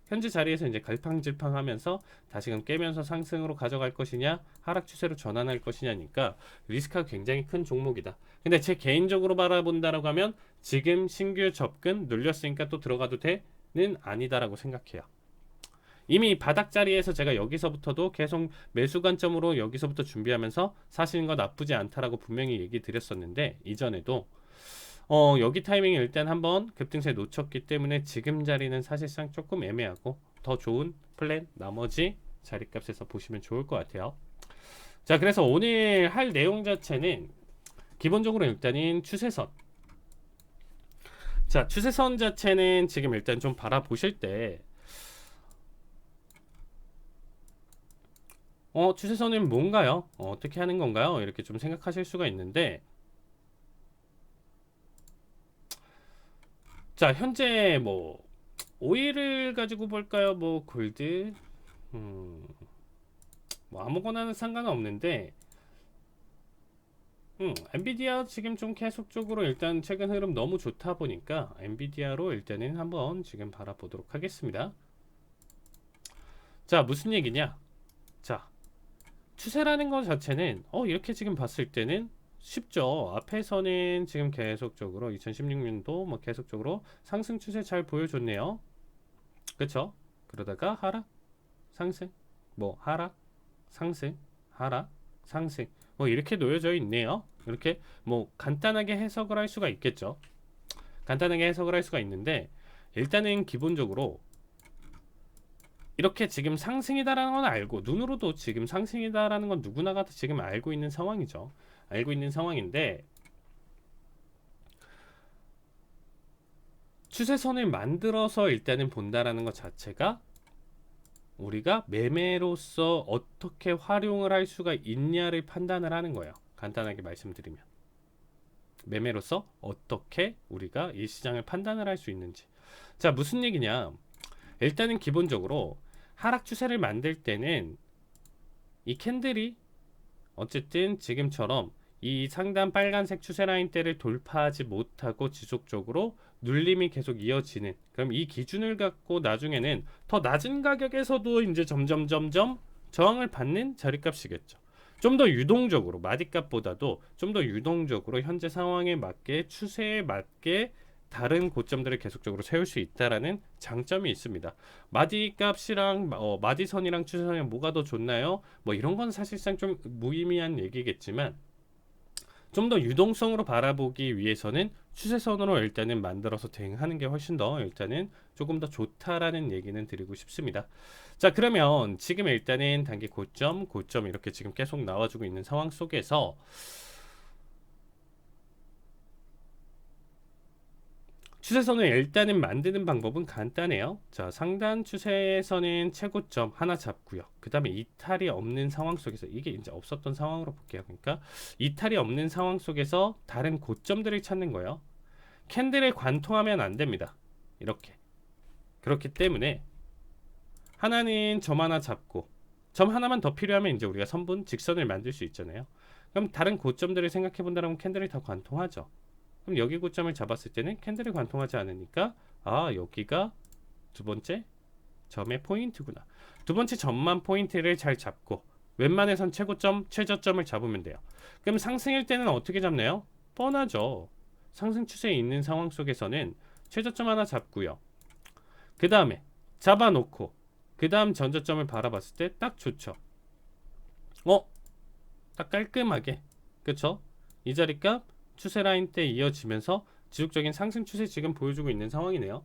현재 자리에서 이제 갈팡질팡하면서 다시금 깨면서 상승으로 가져갈 것이냐 하락 추세로 전환할 것이냐니까 리스크가 굉장히 큰 종목이다. 근데 제 개인적으로 바라본다라고 하면 지금 신규 접근 눌렸으니까 또 들어가도 돼는 아니다라고 생각해요. 이미 바닥 자리에서 제가 여기서부터도 계속 매수 관점으로 여기서부터 준비하면서 사시는 거 나쁘지 않다라고 분명히 얘기 드렸었는데 이전에도 여기 타이밍에 일단 한번 급등세 놓쳤기 때문에 지금 자리는 사실상 조금 애매하고 더 좋은 플랜 나머지 자리값에서 보시면 좋을 것 같아요. 자 그래서 오늘 할 내용 자체는 기본적으로 일단은 추세선. 자 추세선 자체는 지금 일단 좀 바라보실 때 추세선은 뭔가요? 어떻게 하는 건가요? 이렇게 좀 생각하실 수가 있는데 자 현재 뭐 오일을 가지고 볼까요? 뭐 골드 뭐 아무거나는 상관은 없는데 엔비디아 지금 좀 계속적으로 일단 최근 흐름 너무 좋다 보니까 엔비디아로 일단은 한번 지금 바라보도록 하겠습니다. 자 무슨 얘기냐? 자 추세라는 것 자체는 이렇게 지금 봤을 때는 쉽죠. 앞에서는 지금 계속적으로 2016년도 뭐 계속적으로 상승 추세 잘 보여줬네요. 그쵸? 그러다가 하락, 상승, 뭐 하락, 상승, 하락, 상승 뭐 이렇게 놓여져 있네요. 이렇게 뭐 간단하게 해석을 할 수가 있겠죠. 간단하게 해석을 할 수가 있는데 일단은 기본적으로 이렇게 지금 상승이다라는 건 알고 눈으로도 지금 상승이다라는 건 누구나가 지금 알고 있는 상황이죠. 알고 있는 상황인데 추세선을 만들어서 일단은 본다라는 것 자체가 우리가 매매로서 어떻게 활용을 할 수가 있냐를 판단을 하는 거예요. 간단하게 말씀드리면 매매로서 어떻게 우리가 이 시장을 판단을 할 수 있는지. 자 무슨 얘기냐, 일단은 기본적으로 하락 추세를 만들 때는 이 캔들이 어쨌든 지금처럼 이 상단 빨간색 추세 라인대를 돌파하지 못하고 지속적으로 눌림이 계속 이어지는, 그럼 이 기준을 갖고 나중에는 더 낮은 가격에서도 이제 점점 저항을 받는 자리값이겠죠. 좀 더 유동적으로 마디값보다도 좀 더 유동적으로 현재 상황에 맞게 추세에 맞게 다른 고점들을 계속적으로 세울 수 있다라는 장점이 있습니다. 마디값이랑 마디선이랑 추세선이랑 뭐가 더 좋나요? 뭐 이런 건 사실상 좀 무의미한 얘기겠지만 좀 더 유동성으로 바라보기 위해서는 추세선으로 일단은 만들어서 대응하는 게 훨씬 더 일단은 조금 더 좋다라는 얘기는 드리고 싶습니다. 자 그러면 지금 일단은 단기 고점 이렇게 지금 계속 나와주고 있는 상황 속에서 추세선을 일단은 만드는 방법은 간단해요. 자 상단 추세선은 최고점 하나 잡고요. 그 다음에 이탈이 없는 상황 속에서, 이게 이제 없었던 상황으로 볼게요. 그러니까 이탈이 없는 상황 속에서 다른 고점들을 찾는 거예요. 캔들에 관통하면 안 됩니다. 이렇게. 그렇기 때문에 하나는 점 하나 잡고 점 하나만 더 필요하면 이제 우리가 선분 직선을 만들 수 있잖아요. 그럼 다른 고점들을 생각해 본다면 캔들이 다 관통하죠. 그럼 여기 고점을 잡았을 때는 캔들이 관통하지 않으니까 여기가 두 번째 점의 포인트구나. 두 번째 점만 포인트를 잘 잡고, 웬만해선 최고점, 최저점을 잡으면 돼요. 그럼 상승일 때는 어떻게 잡나요? 뻔하죠. 상승 추세에 있는 상황 속에서는 최저점 하나 잡고요. 그 다음에 잡아놓고 그 다음 전저점을 바라봤을 때 딱 좋죠. 딱 깔끔하게, 그쵸? 이 자리값 추세 라인 때 이어지면서 지속적인 상승 추세 지금 보여주고 있는 상황이네요.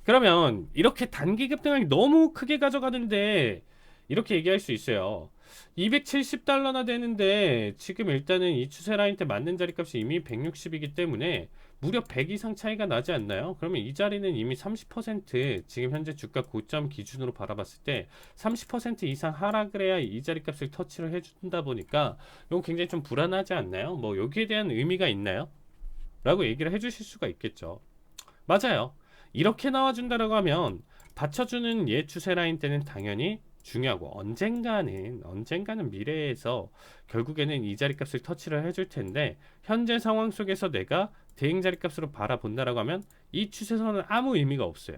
그러면 이렇게 단기 급등을 너무 크게 가져가는데 이렇게 얘기할 수 있어요. 270달러나 되는데 지금 일단은 이 추세 라인 때 맞는 자리값이 이미 160이기 때문에 무려 100 이상 차이가 나지 않나요? 그러면 이 자리는 이미 30% 지금 현재 주가 고점 기준으로 바라봤을 때 30% 이상 하락을 해야 이 자리값을 터치를 해준다 보니까 이건 굉장히 좀 불안하지 않나요? 뭐 여기에 대한 의미가 있나요? 라고 얘기를 해주실 수가 있겠죠. 맞아요. 이렇게 나와준다라고 하면 받쳐주는 예 추세 라인 때는 당연히 중요하고 언젠가는 미래에서 결국에는 이 자리값을 터치를 해줄 텐데 현재 상황 속에서 내가 대응 자리값으로 바라본다라고 하면 이 추세선은 아무 의미가 없어요.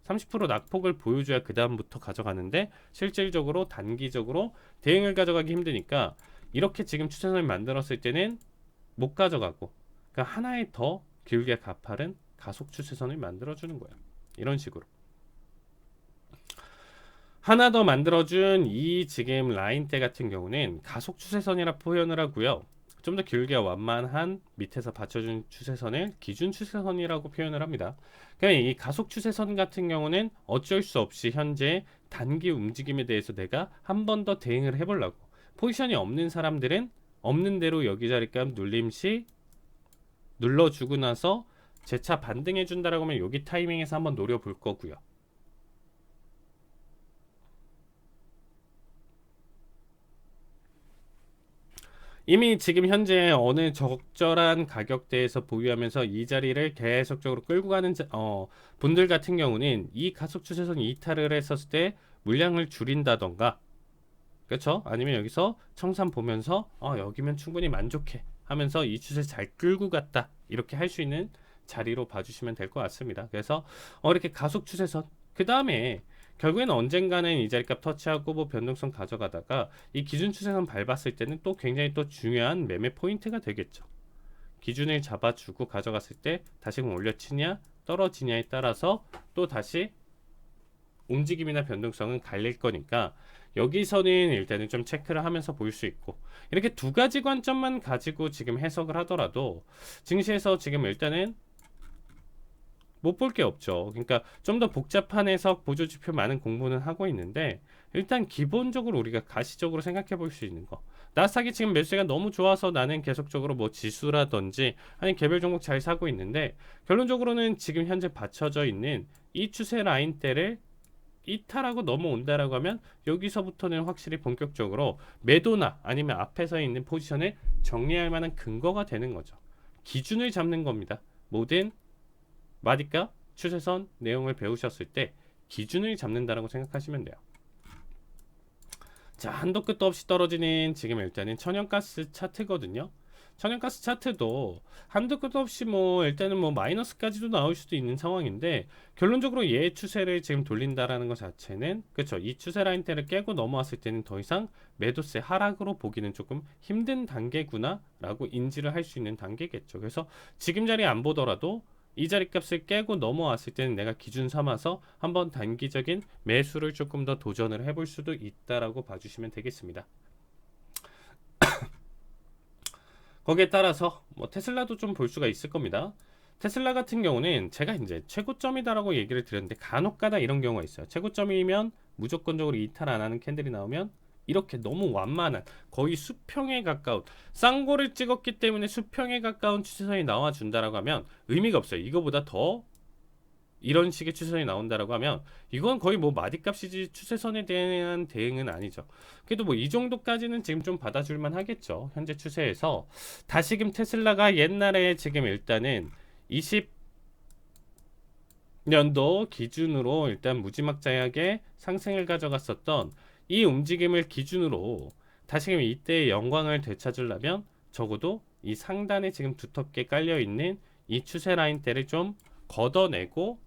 30% 낙폭을 보여줘야 그 다음부터 가져가는데 실질적으로 단기적으로 대응을 가져가기 힘드니까 이렇게 지금 추세선을 만들었을 때는 못 가져가고 그러니까 하나의 더 길게 가파른 가속 추세선을 만들어주는 거예요. 이런 식으로 하나 더 만들어준 이 지금 라인대 같은 경우는 가속 추세선이라 표현을 하고요. 좀 더 길게 완만한 밑에서 받쳐준 추세선을 기준 추세선이라고 표현을 합니다. 그러니까 이 가속 추세선 같은 경우는 어쩔 수 없이 현재 단기 움직임에 대해서 내가 한 번 더 대응을 해보려고 포지션이 없는 사람들은 없는 대로 여기 자리값 눌림시 눌러주고 나서 재차 반등해 준다라고 하면 여기 타이밍에서 한번 노려볼 거고요. 이미 지금 현재 어느 적절한 가격대에서 보유하면서 이 자리를 계속적으로 끌고 가는 분들 같은 경우는 이 가속 추세선 이탈을 했었을 때 물량을 줄인다던가 그렇죠? 아니면 여기서 청산 보면서 여기면 충분히 만족해 하면서 이 추세 잘 끌고 갔다 이렇게 할 수 있는 자리로 봐주시면 될 것 같습니다. 그래서 이렇게 가속 추세선 그 다음에 결국에는 언젠가는 이 자리값 터치하고 뭐 변동성 가져가다가 이 기준 추세선 밟았을 때는 또 굉장히 또 중요한 매매 포인트가 되겠죠. 기준을 잡아주고 가져갔을 때 다시금 올려치냐 떨어지냐에 따라서 또 다시 움직임이나 변동성은 갈릴 거니까 여기서는 일단은 좀 체크를 하면서 볼 수 있고 이렇게 두 가지 관점만 가지고 지금 해석을 하더라도 증시에서 지금 일단은 못 볼 게 없죠. 그러니까 좀 더 복잡한 해석, 보조지표 많은 공부는 하고 있는데 일단 기본적으로 우리가 가시적으로 생각해 볼 수 있는 거. 나스닥이 지금 매수가 너무 좋아서 나는 계속적으로 뭐 지수라든지 아니 개별 종목 잘 사고 있는데 결론적으로는 지금 현재 받쳐져 있는 이 추세 라인대를 이탈하고 넘어온다라고 하면 여기서부터는 확실히 본격적으로 매도나 아니면 앞에서 있는 포지션을 정리할 만한 근거가 되는 거죠. 기준을 잡는 겁니다. 모든 마디값, 추세선 내용을 배우셨을 때 기준을 잡는다라고 생각하시면 돼요. 자, 한도 끝도 없이 떨어지는 지금 일단은 천연가스 차트거든요. 천연가스 차트도 한도 끝도 없이 뭐 일단은 뭐 마이너스까지도 나올 수도 있는 상황인데 결론적으로 얘 추세를 지금 돌린다라는 것 자체는 그렇죠. 이 추세 라인대를 깨고 넘어왔을 때는 더 이상 매도세 하락으로 보기는 조금 힘든 단계구나 라고 인지를 할 수 있는 단계겠죠. 그래서 지금 자리에 안 보더라도 이 자리값을 깨고 넘어왔을 때는 내가 기준 삼아서 한번 단기적인 매수를 조금 더 도전을 해볼 수도 있다라고 봐주시면 되겠습니다. 거기에 따라서 뭐 테슬라도 좀 볼 수가 있을 겁니다. 테슬라 같은 경우는 제가 이제 최고점이다라고 얘기를 드렸는데 간혹가다 이런 경우가 있어요. 최고점이면 무조건적으로 이탈 안 하는 캔들이 나오면 이렇게 너무 완만한 거의 수평에 가까운 쌍고를 찍었기 때문에 수평에 가까운 추세선이 나와준다라고 하면 의미가 없어요. 이거보다 더 이런 식의 추세선이 나온다라고 하면 이건 거의 뭐 마디값이지 추세선에 대한 대응은 아니죠. 그래도 뭐 이 정도까지는 지금 좀 받아줄만 하겠죠. 현재 추세에서 다시금 테슬라가 옛날에 지금 일단은 20년도 기준으로 일단 무지막지하게 상승을 가져갔었던 이 움직임을 기준으로 다시금 이때의 영광을 되찾으려면 적어도 이 상단에 지금 두텁게 깔려있는 이 추세 라인대를 좀 걷어내고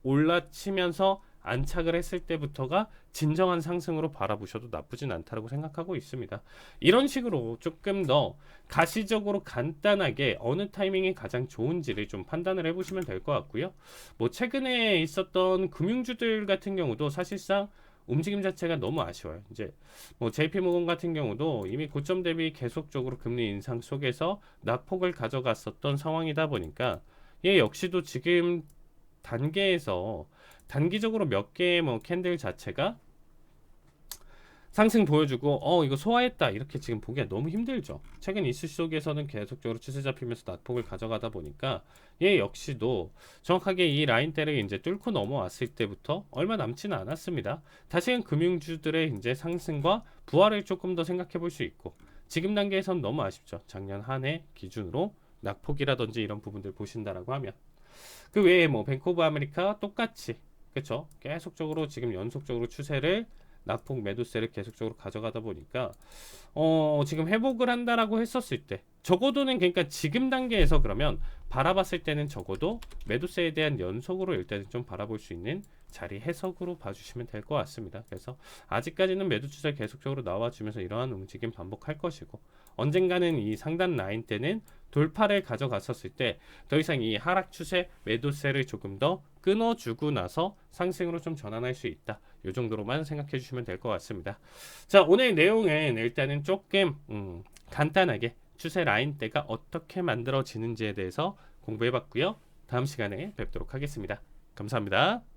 올라치면서 안착을 했을 때부터가 진정한 상승으로 바라보셔도 나쁘진 않다고 생각하고 있습니다. 이런 식으로 조금 더 가시적으로 간단하게 어느 타이밍이 가장 좋은지를 좀 판단을 해보시면 될 것 같고요. 뭐 최근에 있었던 금융주들 같은 경우도 사실상 움직임 자체가 너무 아쉬워요. 이제 뭐 JP모건 같은 경우도 이미 고점 대비 계속적으로 금리 인상 속에서 낙폭을 가져갔었던 상황이다 보니까 얘 역시도 지금 단계에서 단기적으로 몇 개의 뭐 캔들 자체가 상승 보여주고 이거 소화했다 이렇게 지금 보기가 너무 힘들죠. 최근 이슈 속에서는 계속적으로 추세 잡히면서 낙폭을 가져가다 보니까 얘 역시도 정확하게 이 라인대를 이제 뚫고 넘어왔을 때부터 얼마 남지는 않았습니다. 다시금 금융주들의 이제 상승과 부활을 조금 더 생각해 볼 수 있고, 지금 단계에선 너무 아쉽죠. 작년 한 해 기준으로 낙폭이라든지 이런 부분들 보신다라고 하면 그 외에 뭐 뱅크 오브 아메리카 똑같이 그쵸, 계속적으로 지금 연속적으로 추세를 낙폭 매도세를 계속적으로 가져가다 보니까 지금 회복을 한다라고 했었을 때 적어도는, 그러니까 지금 단계에서 그러면 바라봤을 때는 적어도 매도세에 대한 연속으로 일단은 좀 바라볼 수 있는 자리 해석으로 봐주시면 될 것 같습니다. 그래서 아직까지는 매도 추세 계속적으로 나와주면서 이러한 움직임 반복할 것이고, 언젠가는 이 상단 라인 때는 돌파를 가져갔었을 때 더 이상 이 하락 추세 매도세를 조금 더 끊어주고 나서 상승으로 좀 전환할 수 있다. 이 정도로만 생각해 주시면 될 것 같습니다. 자, 오늘 내용은 일단은 조금 간단하게 추세 라인대가 어떻게 만들어지는지에 대해서 공부해 봤고요. 다음 시간에 뵙도록 하겠습니다. 감사합니다.